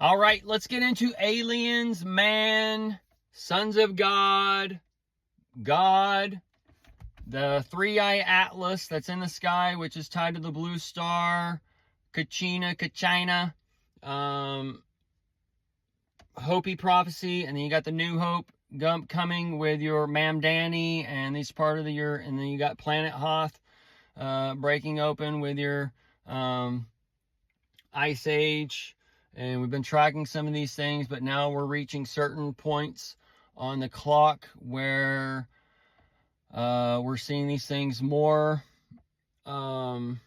All right, let's get into aliens, man, sons of God, God, the three-eye atlas that's in the sky, which is tied to the blue star, Kachina, Hopi prophecy, and then you got the New Hope coming with your Mamdani, and these part of the year, and then you got Planet Hoth breaking open with your Ice Age. And we've been tracking some of these things, but now we're reaching certain points on the clock where we're seeing these things more in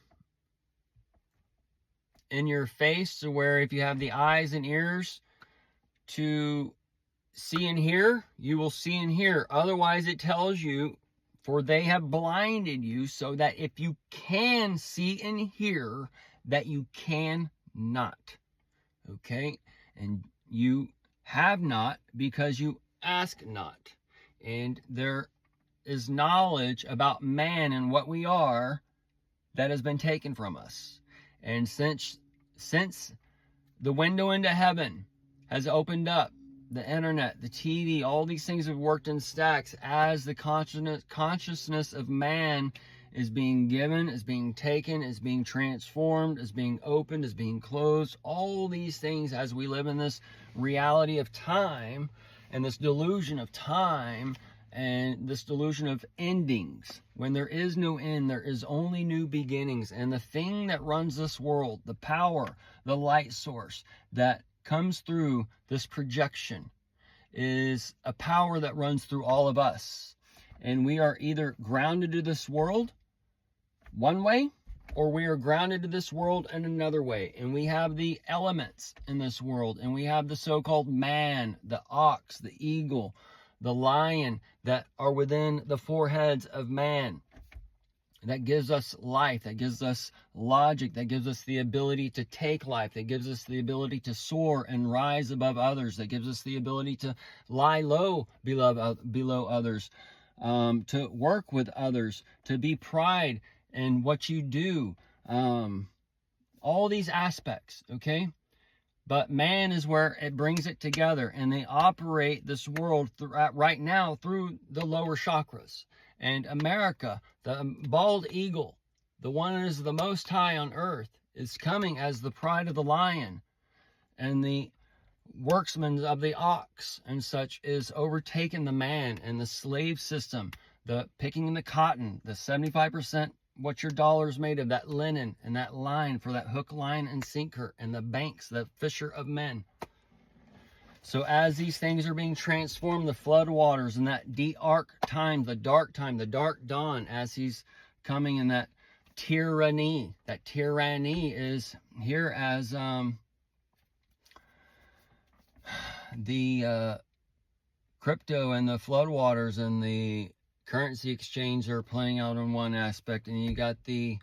your face, to where if you have the eyes and ears to see and hear, you will see and hear. Otherwise, it tells you, for they have blinded you so that if you can see and hear, that you can not. Okay, and you have not because you ask not. And there is knowledge about man and what we are that has been taken from us. And since the window into heaven has opened up, the internet, the TV, all these things have worked in stacks as the consciousness of man is being given, is being taken, is being transformed, is being opened, is being closed. All these things as we live in this reality of time and this delusion of time and this delusion of endings. When there is no end, there is only new beginnings. And the thing that runs this world, the power, the light source that comes through this projection, is a power that runs through all of us. And we are either grounded to this world one way, or we are grounded to this world in another way. And we have the elements in this world, and we have the so-called man, the ox, the eagle, the lion, that are within the four heads of man. That gives us life, that gives us logic, that gives us the ability to take life, that gives us the ability to soar and rise above others, that gives us the ability to lie low below others, to work with others, to be pride in what you do, all these aspects, okay? But man is where it brings it together, and they operate this world right now through the lower chakras. And America, the bald eagle, the one that is the most high on earth, is coming as the pride of the lion, and the worksman of the ox and such is overtaking the man, and the slave system, the picking the cotton, the 75% what your dollar is made of, that linen and that line for that hook, line, and sinker, and the banks, the fisher of men. So as these things are being transformed, the flood waters and that dark time, the dark dawn, as he's coming in that tyranny is here as the crypto and the flood waters and the currency exchange are playing out on one aspect, and you got the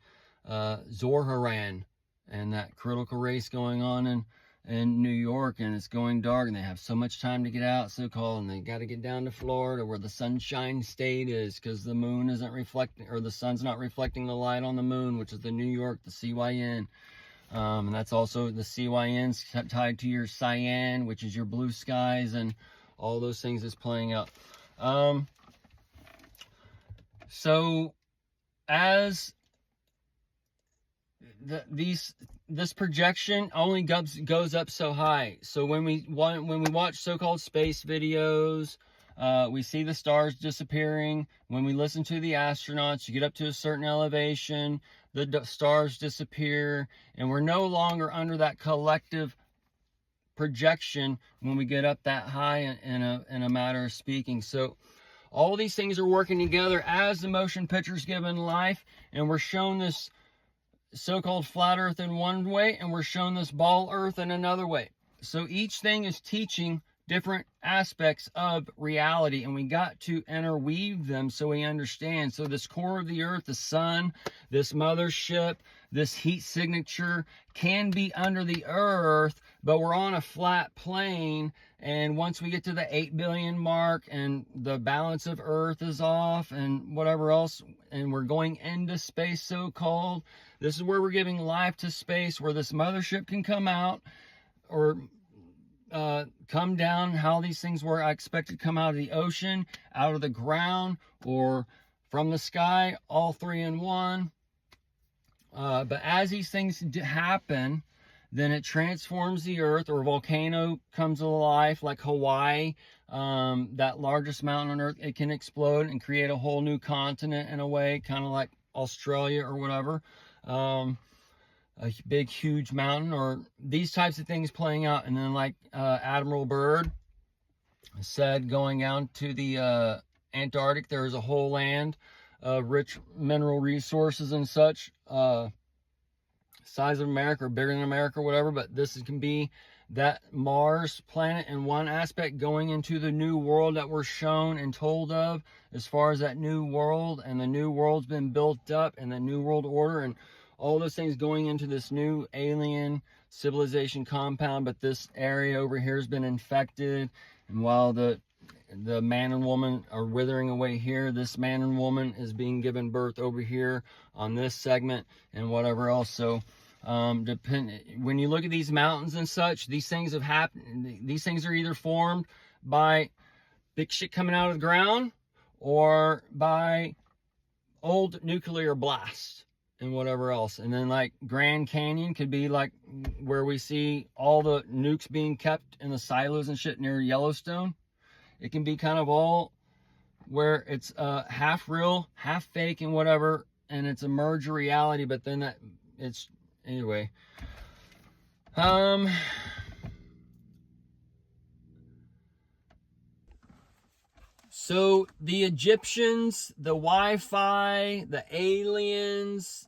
Zohran and that critical race going on in New York, and it's going dark, and they have so much time to get out, so-called, and they got to get down to Florida where the sunshine state is, because the moon isn't reflecting, or the sun's not reflecting the light on the moon, which is the New York, the CYN. And that's also the CYN's tied to your cyan, which is your blue skies, and all those things is playing out. So as this projection only goes up so high. So when we watch so-called space videos, we see the stars disappearing. When we listen to the astronauts, you get up to a certain elevation, the stars disappear, and we're no longer under that collective projection when we get up that high in a matter of speaking. So all these things are working together as the motion picture's given life, and we're shown this so-called flat earth in one way, and we're shown this ball earth in another way. So each thing is teaching different aspects of reality, and we got to interweave them so we understand. So this core of the earth, the sun, this mothership, this heat signature can be under the earth, but we're on a flat plane. And once we get to the 8 billion mark and the balance of earth is off and whatever else, and we're going into space, so-called, this is where we're giving life to space, where this mothership can come out, or come down, how these things work. I expect it to come out of the ocean, out of the ground, or from the sky, all three in one. But as these things happen, then it transforms the earth, or a volcano comes to life, like Hawaii, that largest mountain on earth. It can explode and create a whole new continent in a way, kind of like Australia or whatever. A big, huge mountain, or these types of things playing out. And then, like Admiral Byrd said, going down to the Antarctic, there is a whole land of rich mineral resources and such, size of America or bigger than America or whatever. But this can be that Mars planet in one aspect, going into the new world that we're shown and told of, as far as that new world, and the new world's been built up, and the new world order, and all those things going into this new alien civilization compound. But this area over here has been infected, and while the man and woman are withering away here, this man and woman is being given birth over here on this segment, and whatever else. So when you look at these mountains and such, these things have happened. These things are either formed by big shit coming out of the ground, or by old nuclear blasts and whatever else. And then, like, Grand Canyon could be like where we see all the nukes being kept in the silos and shit near Yellowstone. It can be kind of all where it's half real, half fake, and whatever, and it's a merge of reality. But then that it's anyway. So the Egyptians, the Wi-Fi, the aliens,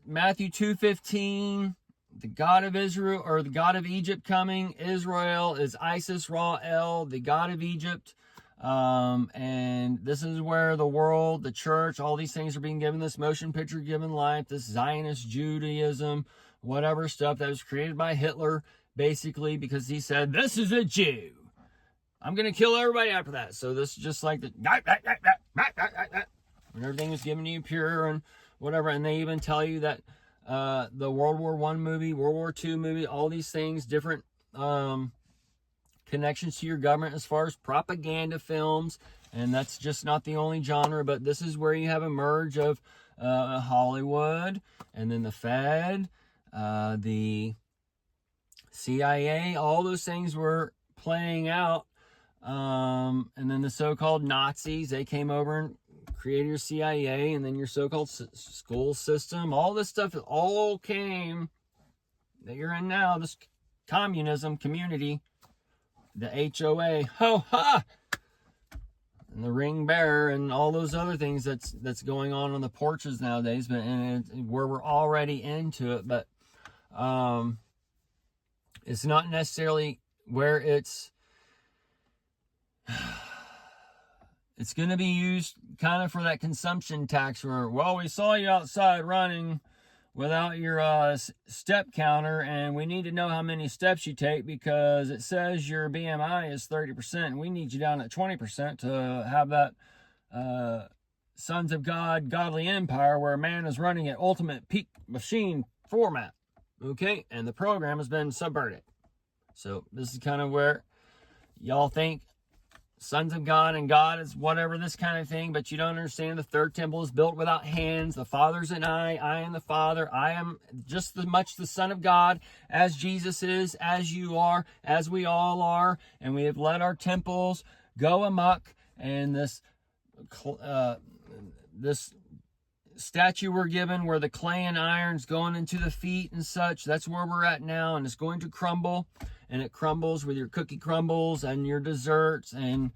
Matthew 2:15, the God of Israel, or the God of Egypt coming. Israel is Isis Ra-El, the God of Egypt. And this is where the world, the church, all these things are being given this motion picture given life, this Zionist Judaism, whatever stuff that was created by Hitler, basically, because he said, this is a Jew. I'm going to kill everybody after that. So this is just like the, when everything is given to you pure and whatever. And they even tell you that the World War I movie, World War II movie, all these things, different connections to your government as far as propaganda films. And that's just not the only genre, but this is where you have a merge of Hollywood, and then the Fed, the CIA, all those things were playing out. And then the so-called Nazis, they came over and created your CIA, and then your so-called school system. All this stuff, it all came that you're in now, this communism community, the HOA, ho ha, and the ring bearer, and all those other things that's going on the porches nowadays. But and where we're already into it, but it's not necessarily where it's going to be used kind of for that consumption tax, where, well, we saw you outside running without your step counter, and we need to know how many steps you take because it says your BMI is 30%, and we need you down at 20% to have that Sons of God, Godly Empire, where man is running at ultimate peak machine format. Okay, and the program has been subverted. So this is kind of where y'all think Sons of God and God is whatever, this kind of thing, but you don't understand the third temple is built without hands. The Father's an I am the Father. I am just as much the Son of God as Jesus is, as you are, as we all are, and we have let our temples go amok, and this statue we're given where the clay and iron's going into the feet and such, that's where we're at now, and it's going to crumble. And it crumbles with your cookie crumbles and your desserts and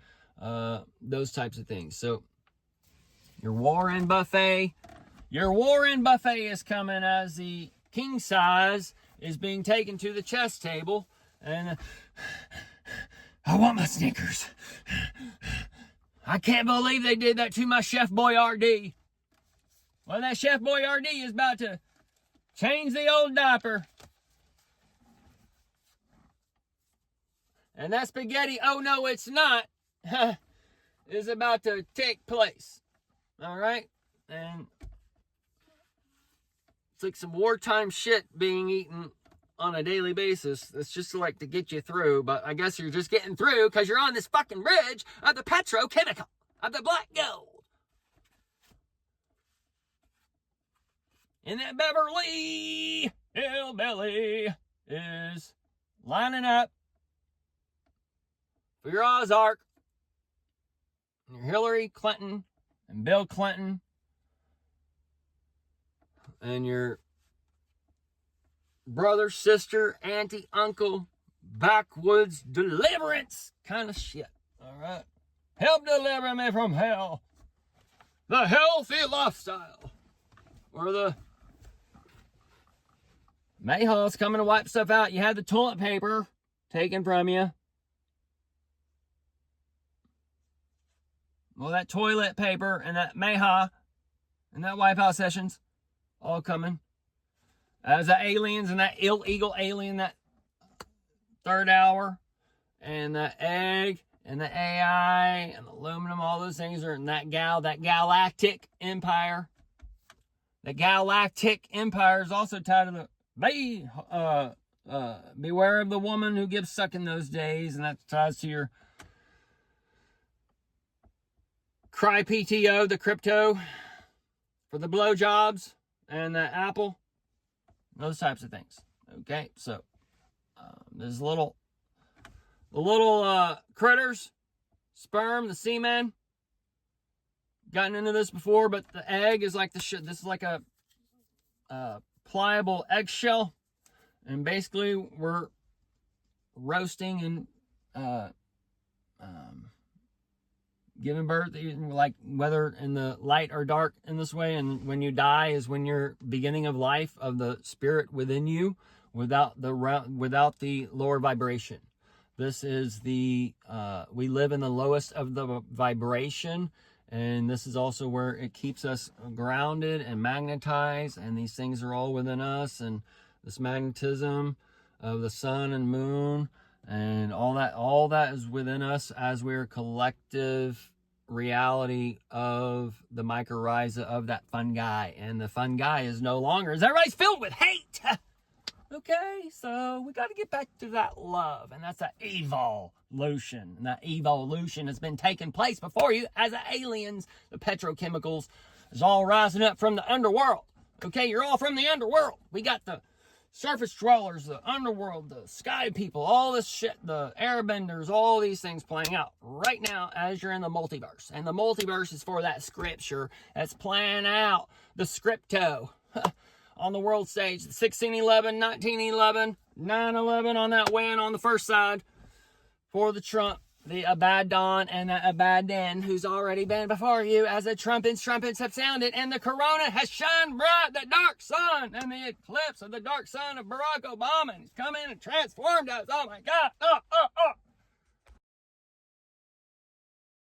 those types of things. So your Warren buffet is coming as the king size is being taken to the chess table. And I want my Snickers. I can't believe they did that to my Chef Boyardee. Well, that Chef Boyardee is about to change the old diaper. And that spaghetti, oh no, it's not, is about to take place. All right? And it's like some wartime shit being eaten on a daily basis. It's just like to get you through, but I guess you're just getting through because you're on this fucking bridge of the petrochemical, of the black gold. And that Beverly Hillbilly is lining up for your Ozark, and your Hillary Clinton and Bill Clinton and your brother, sister, auntie, uncle, backwoods deliverance kind of shit. All right. Help deliver me from hell. The healthy lifestyle. Or the Mayhaw's coming to wipe stuff out. You had the toilet paper taken from you. Well, that toilet paper and that Mayhaw and that wipeout sessions all coming. As the aliens and that illegal alien, that third hour, and the egg, and the AI, and the aluminum, all those things are in that galactic empire. The galactic empire is also tied to the beware of the woman who gives suck in those days, and that ties to your cry PTO, the crypto, for the blowjobs, and the Apple, those types of things. Okay, so there's the little critters, sperm, the semen. Gotten into this before, but the egg is like the shit. This is like a pliable eggshell, and basically we're roasting and giving birth, like whether in the light or dark in this way. And when you die is when you're beginning of life of the spirit within you, without the lower vibration. This is the we live in the lowest of the vibration. And this is also where it keeps us grounded and magnetized, and these things are all within us, and this magnetism of the sun and moon and all that is within us as we're collective reality of the mycorrhiza of that fungi. And the fungi is no longer, as everybody's filled with hate. Okay, so we got to get back to that love, and that's that evolution. And that evolution has been taking place before you as the aliens, the petrochemicals, is all rising up from the underworld. Okay, you're all from the underworld. We got the surface dwellers, the underworld, the sky people, all this shit, the airbenders, all these things playing out right now as you're in the multiverse. And the multiverse is for that scripture that's playing out the scripto. On the world stage, 1611, 1911, 9/11 on that win on the first side for the Trump, the Abaddon, and the Abaddon, who's already been before you as the trumpets have sounded, and the corona has shined bright, the dark sun, and the eclipse of the dark sun of Barack Obama, and he's come in and transformed us. Oh my God.